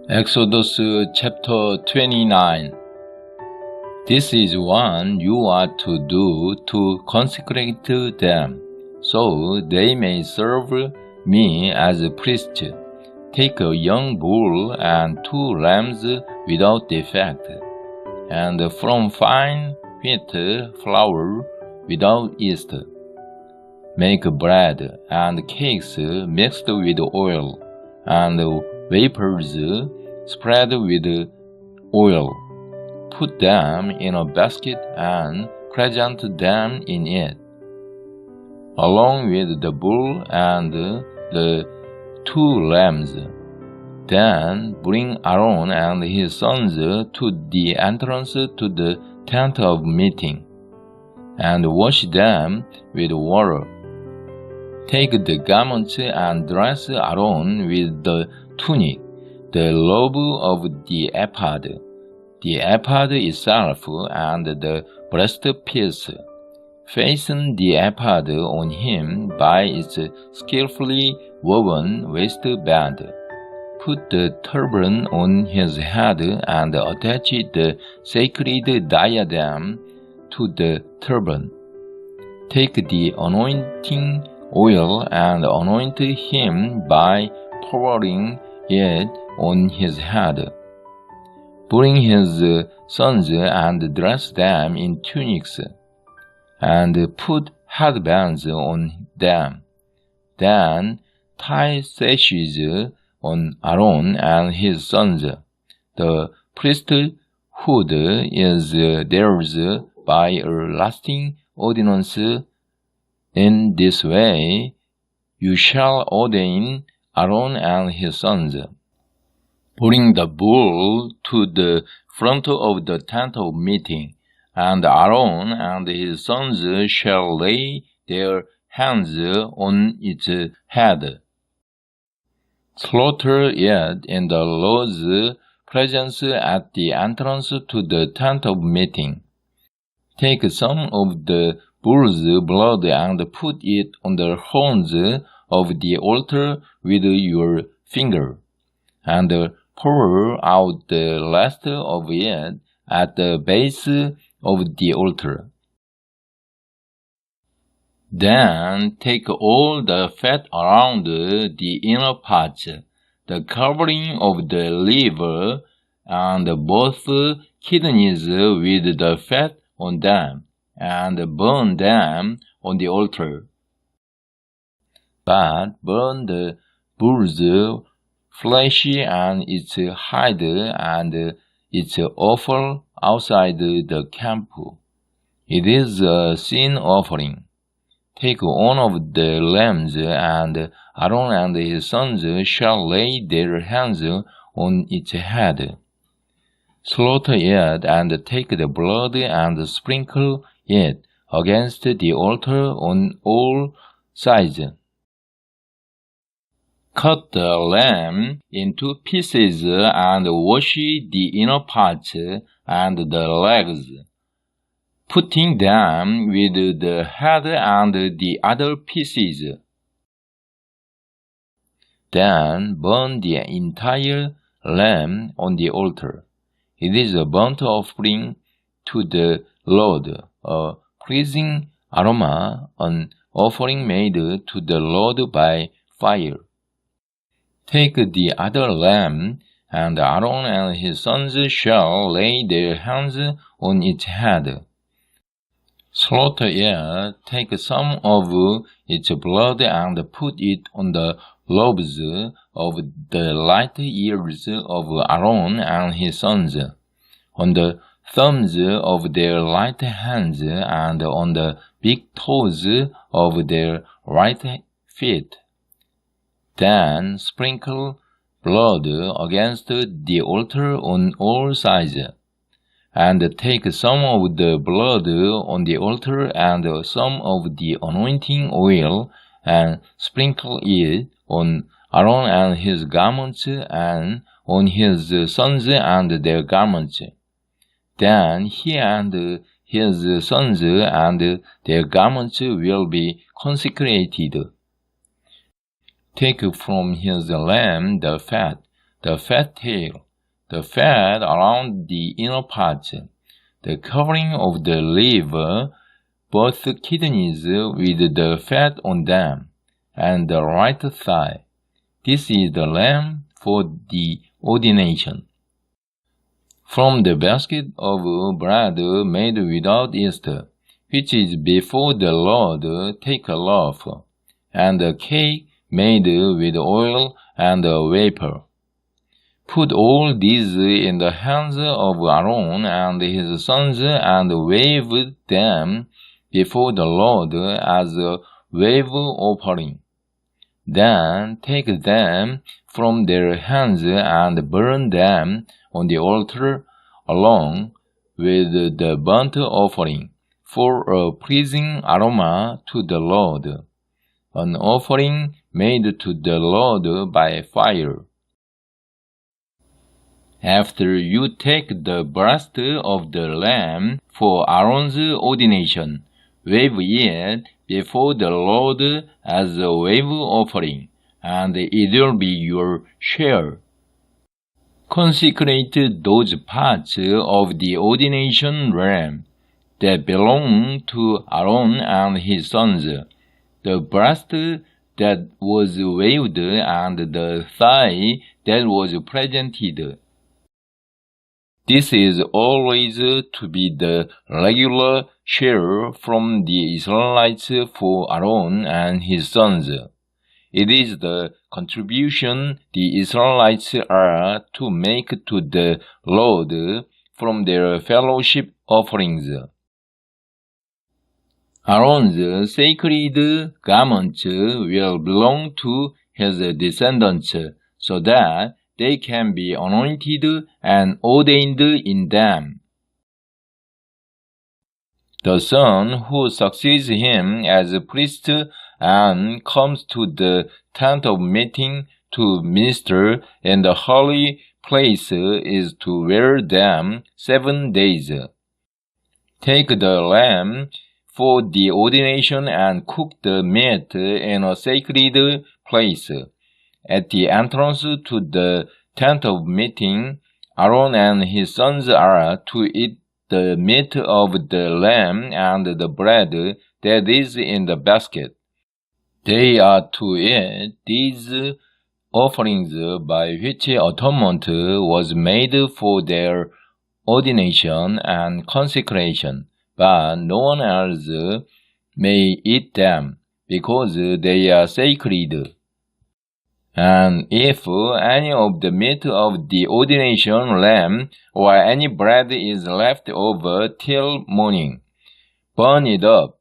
Exodus chapter 29. This is what you are to do to consecrate them, so they may serve me as a priest. Take a young bull and 2 lambs without defect, and from fine wheat flour without yeast. Make bread and cakes mixed with oil, and wafers spread with oil. Put them in a basket and present them in it, along with the bull and the 2 lambs. Then bring Aaron and his sons to the entrance to the tent of meeting, and wash them with water. Take the garments and dress Aaron with the tunic, the robe of the ephod, the ephod itself, and the breastpiece. Fasten the ephod on him by its skillfully woven waistband. Put the turban on his head and attach the sacred diadem to the turban. Take the anointing oil and anoint him by pouring it on his head. Bring his sons and dress them in tunics, and put headbands on them. Then tie sashes on Aaron and his sons. The priesthood is theirs by a lasting ordinance. In this way you shall ordain Aaron and his sons. Bring the bull to the front of the tent of meeting, and Aaron and his sons shall lay their hands on its head. Slaughter it in the Lord's presence at the entrance to the tent of meeting. Take some of the bull's blood and put it on the horns of the altar with your finger, and pour out the rest of it at the base of the altar. Then take all the fat around the inner parts, the covering of the liver, and both kidneys with the fat on them, and burn them on the altar. But burn the bull's flesh and its hide and its offal outside the camp. It is a sin offering. Take one of the lambs, and Aaron and his sons shall lay their hands on its head. Slaughter it, and take the blood and sprinkle it against the altar on all sides. Cut the lamb into pieces and wash the inner parts and the legs, putting them with the head and the other pieces. Then burn the entire lamb on the altar. It is a burnt offering to the Lord, a pleasing aroma, an offering made to the Lord by fire. Take the other lamb, and Aaron and his sons shall lay their hands on its head. Slaughter it, take some of its blood and put it on the lobes of the right ears of Aaron and his sons, on the thumbs of their right hands, and on the big toes of their right feet. Then sprinkle blood against the altar on all sides, and take some of the blood on the altar and some of the anointing oil, and sprinkle it on Aaron and his garments, and on his sons and their garments. Then he and his sons and their garments will be consecrated. Take from his lamb the fat, the fat tail, the fat around the inner parts, the covering of the liver, both kidneys with the fat on them, and the right thigh. This is the lamb for the ordination. From the basket of bread made without yeast, which is before the Lord, take a loaf, and a cake made with oil and vapor. Put all these in the hands of Aaron and his sons and wave them before the Lord as a wave offering. Then take them from their hands and burn them on the altar along with the burnt offering for a pleasing aroma to the Lord, an offering made to the Lord by fire. After you take the breast of the lamb for Aaron's ordination, wave it before the Lord as a wave offering, and it will be your share. Consecrate those parts of the ordination lamb that belong to Aaron and his sons, the breast that was waved and the thigh that was presented. This is always to be the regular share from the Israelites for Aaron and his sons. It is the contribution the Israelites are to make to the Lord from their fellowship offerings. Aaron's sacred garments will belong to his descendants, so that they can be anointed and ordained in them. The son who succeeds him as a priest and comes to the tent of meeting to minister in the holy place is to wear them 7 days. Take the lamb for the ordination and cook the meat in a sacred place. At the entrance to the tent of meeting, Aaron and his sons are to eat the meat of the lamb and the bread that is in the basket. They are to eat these offerings by which atonement was made for their ordination and consecration, but no one else may eat them, because they are sacred. And if any of the meat of the ordination lamb or any bread is left over till morning, burn it up.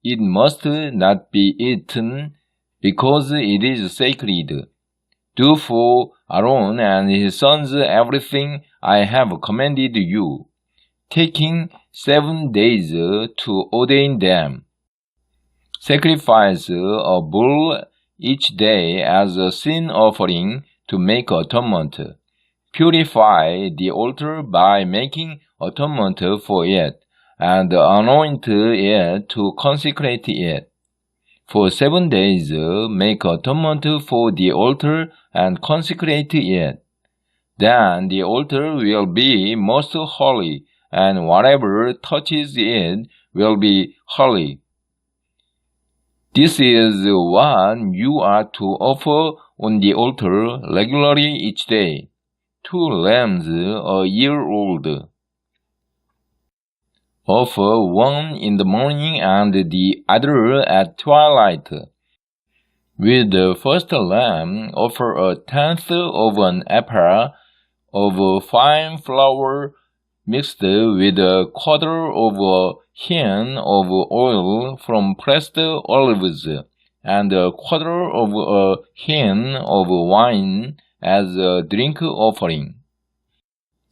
It must not be eaten, because it is sacred. Do for Aaron and his sons everything I have commanded you, taking 7 days to ordain them. Sacrifice a bull each day as a sin offering to make atonement. Purify the altar by making atonement for it, and anoint it to consecrate it. For 7 days make atonement for the altar and consecrate it. Then the altar will be most holy, and whatever touches it will be holy. This is what you are to offer on the altar regularly each day, 2 lambs a year old. Offer one in the morning and the other at twilight. With the first lamb, offer 1/10 of an ephah of fine flour mixed with 1/4 of a hin of oil from pressed olives, and 1/4 of a hin of wine as a drink offering.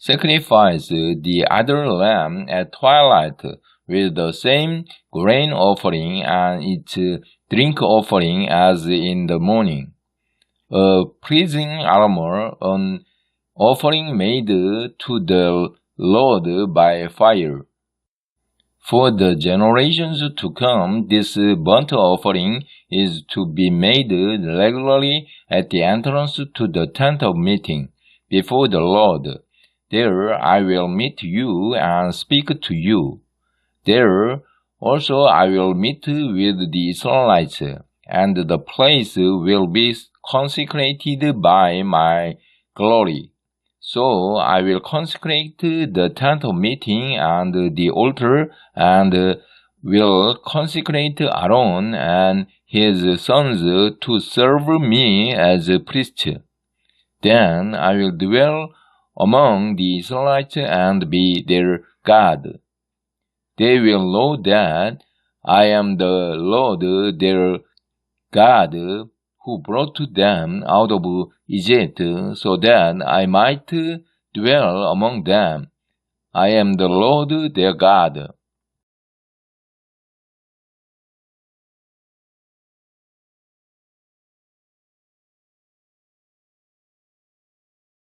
Sacrifice the other lamb at twilight with the same grain offering and its drink offering as in the morning. A pleasing aroma, an offering made to the Lord by fire. For the generations to come, this burnt offering is to be made regularly at the entrance to the tent of meeting, before the Lord. There I will meet you and speak to you. There also I will meet with the Israelites, and the place will be consecrated by my glory. So I will consecrate the tent of meeting and the altar, and will consecrate Aaron and his sons to serve me as priests. Then I will dwell among the Israelites and be their God. They will know that I am the Lord their God, who brought them out of Egypt, so that I might dwell among them. I am the Lord their God.